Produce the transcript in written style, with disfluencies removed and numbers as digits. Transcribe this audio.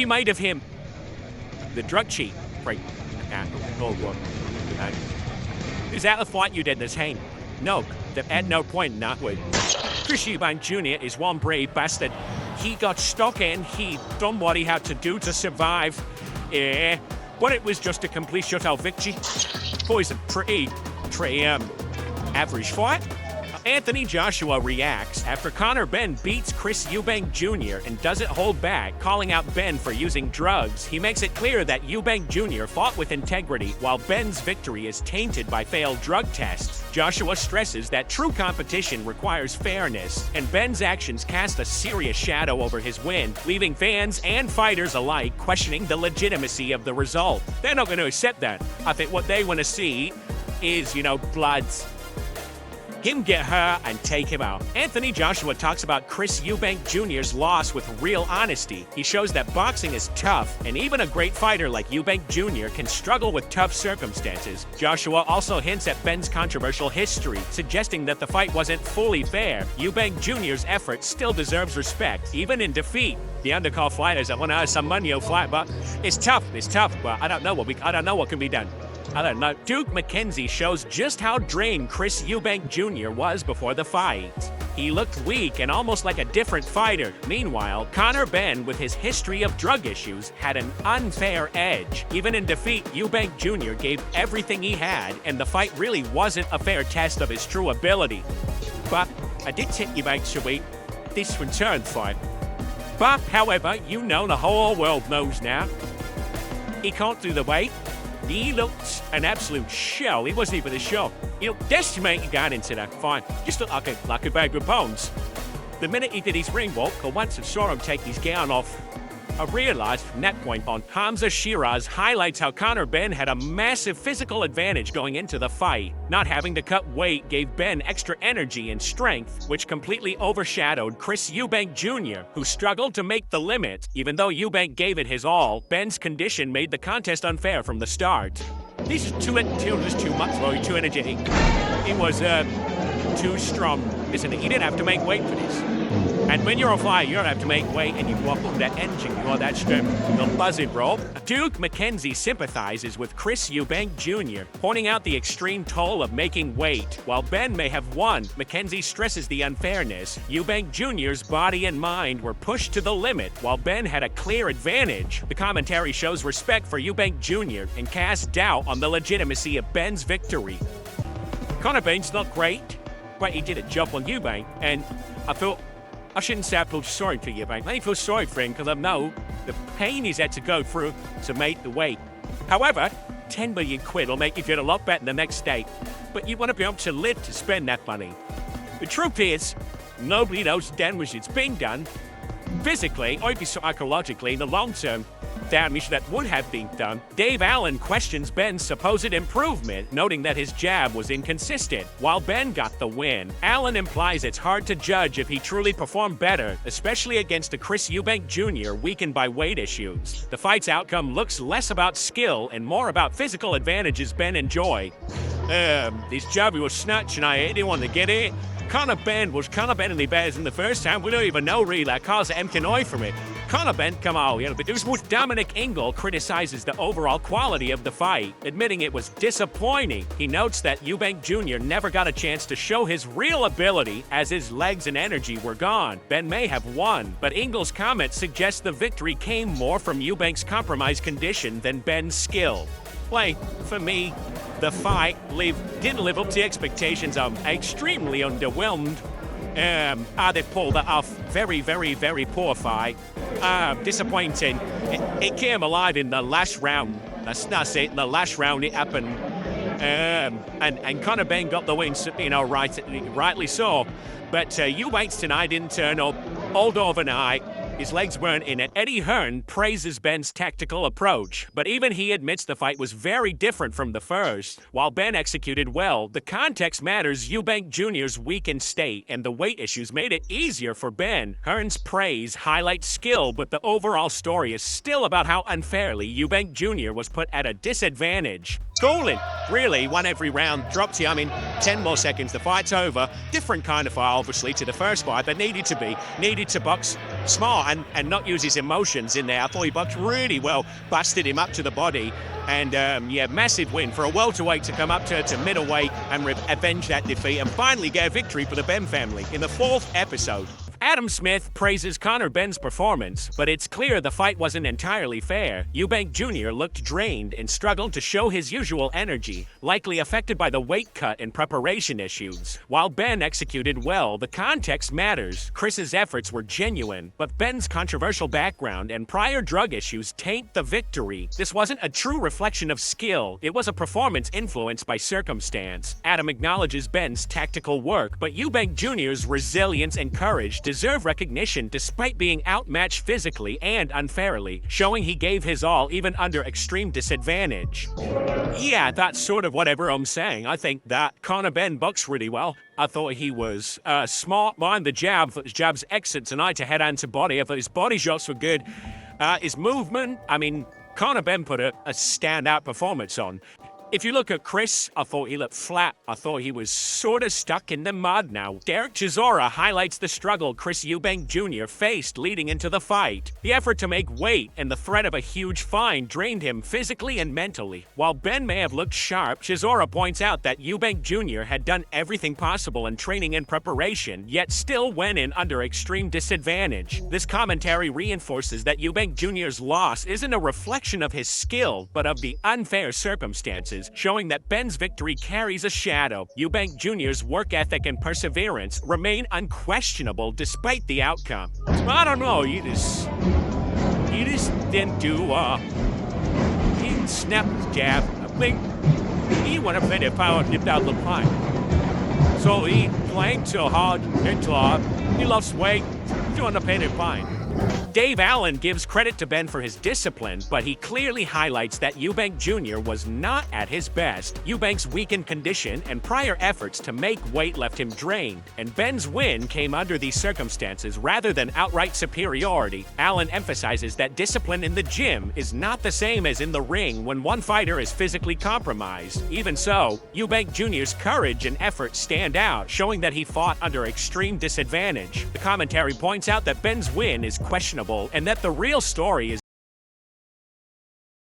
you made of him? The drug cheat. Right. Is that the fight you did this hand? No, at no point not with. Chris Eubank Jr. is one brave bastard. He got stuck in, he done what he had to do to survive. Yeah, but it was just a complete shutout victory. Boys, a pretty average fight. Anthony Joshua reacts after Conor Benn beats Chris Eubank Jr. and doesn't hold back, calling out Benn for using drugs. He makes it clear that Eubank Jr. fought with integrity, while Benn's victory is tainted by failed drug tests. Joshua stresses that true competition requires fairness, and Benn's actions cast a serious shadow over his win, leaving fans and fighters alike questioning the legitimacy of the result. They're not going to accept that. I think what they want to see is, bloods. Him get hurt and take him out. Anthony Joshua talks about Chris Eubank Jr.'s loss with real honesty. He shows that boxing is tough, and even a great fighter like Eubank Jr. can struggle with tough circumstances. Joshua also hints at Benn's controversial history, suggesting that the fight wasn't fully fair. Eubank Jr.'s effort still deserves respect, even in defeat. The undercard fighters that want to have some money on fight, but it's tough, but I don't know what can be done. I don't know. Duke McKenzie shows just how drained Chris Eubank Jr. was before the fight. He looked weak and almost like a different fighter. Meanwhile, Conor Benn, with his history of drug issues, had an unfair edge. Even in defeat, Eubank Jr. gave everything he had, and the fight really wasn't a fair test of his true ability. But I did tip Eubank to wait this return fight. But, however, the whole world knows now. He can't do the weight. He looked an absolute shell. He wasn't even a shell. Decimated going into that fight. Just looked like a bag of bones. The minute he did his ring walk, or once I saw him take his gown off, I realized from that point on, Hamza Shiraz highlights how Conor Benn had a massive physical advantage going into the fight. Not having to cut weight gave Benn extra energy and strength, which completely overshadowed Chris Eubank Jr., who struggled to make the limit. Even though Eubank gave it his all, Benn's condition made the contest unfair from the start. This is too much, too energetic. He was too strong. Listen, he didn't have to make weight for this. And when you're on fire, you don't have to make weight, and you walk up that engine, you got that strength. You'll buzz it, bro. Duke McKenzie sympathizes with Chris Eubank Jr., pointing out the extreme toll of making weight. While Benn may have won, McKenzie stresses the unfairness. Eubank Jr.'s body and mind were pushed to the limit, while Benn had a clear advantage. The commentary shows respect for Eubank Jr. and casts doubt on the legitimacy of Benn's victory. Conor Benn's not great, but he did a job on Eubank, and I shouldn't say I feel sorry for Eubank. I feel sorry for him because I know the pain he's had to go through to make the weight. However, 10 million quid will make you feel a lot better the next day, but you want to be able to live to spend that money. The truth is, nobody knows the damage it's been done, physically or even psychologically in the long term. Damage that would have been done. Dave Allen questions Benn's supposed improvement, noting that his jab was inconsistent. While Benn got the win, Allen implies it's hard to judge if he truly performed better, especially against a Chris Eubank Jr. weakened by weight issues. The fight's outcome looks less about skill and more about physical advantages Benn enjoyed. This jab was snatching, I didn't want to get it. Conor Benn was Conor Benn the bears in the first time. We don't even know really. I caused Emkenoi from it. Conor Benn, come on, but this was Dominic Ingle criticizes the overall quality of the fight, admitting it was disappointing. He notes that Eubank Jr. never got a chance to show his real ability as his legs and energy were gone. Benn may have won, but Ingle's comment suggests the victory came more from Eubank's compromised condition than Benn's skill. For me, the fight didn't live up to expectations. I'm extremely underwhelmed. They pulled that off. Very, very, very poor fight. Disappointing. It came alive in the last round. That's it. In the last round, it happened. And Conor Benn got the win, rightly so. But Eubank tonight didn't turn up. All overnight. His legs weren't in it. Eddie Hearn praises Benn's tactical approach, but even he admits the fight was very different from the first. While Benn executed well, the context matters. Eubank Jr.'s weakened state and the weight issues made it easier for Benn. Hearn's praise highlights skill, but the overall story is still about how unfairly Eubank Jr. was put at a disadvantage. stalling. Really, won every round, dropped you, 10 more seconds, the fight's over. Different kind of fight, obviously, to the first fight, but needed to box smart and not use his emotions in there. I thought he boxed really well, busted him up to the body, and massive win for a welterweight to come up to middleweight and avenge that defeat and finally get a victory for the Benn family in the 4th episode. Adam Smith praises Conor Benn's performance, but it's clear the fight wasn't entirely fair. Eubank Jr. looked drained and struggled to show his usual energy, likely affected by the weight cut and preparation issues. While Benn executed well, the context matters. Chris's efforts were genuine, but Benn's controversial background and prior drug issues taint the victory. This wasn't a true reflection of skill, it was a performance influenced by circumstance. Adam acknowledges Benn's tactical work, but Eubank Jr.'s resilience and courage deserve recognition despite being outmatched physically and unfairly, showing he gave his all even under extreme disadvantage. Yeah, that's sort of what everyone's saying. I think that Conor Benn boxed really well. I thought he was smart behind the jab. I thought his jab's excellent tonight to head on to body. I thought his body shots were good. His movement, Conor Benn put a standout performance on. If you look at Chris, I thought he looked flat. I thought he was sort of stuck in the mud now. Derek Chisora highlights the struggle Chris Eubank Jr. faced leading into the fight. The effort to make weight and the threat of a huge fine drained him physically and mentally. While Benn may have looked sharp, Chisora points out that Eubank Jr. had done everything possible in training and preparation, yet still went in under extreme disadvantage. This commentary reinforces that Eubank Jr.'s loss isn't a reflection of his skill, but of the unfair circumstances, showing that Benn's victory carries a shadow. Eubank Jr.'s work ethic and perseverance remain unquestionable despite the outcome. I don't know, he just didn't do, he snapped his jab. I think he would have been if I would have down the line. So he playing too hard, hit too hard, he lost weight, he's doing the painted fine. Dave Allen gives credit to Benn for his discipline, but he clearly highlights that Eubank Jr. was not at his best. Eubank's weakened condition and prior efforts to make weight left him drained, and Benn's win came under these circumstances rather than outright superiority. Allen emphasizes that discipline in the gym is not the same as in the ring when one fighter is physically compromised. Even so, Eubank Jr.'s courage and effort stand out, showing that he fought under extreme disadvantage. The commentary points out that Benn's win is questionable and that the real story is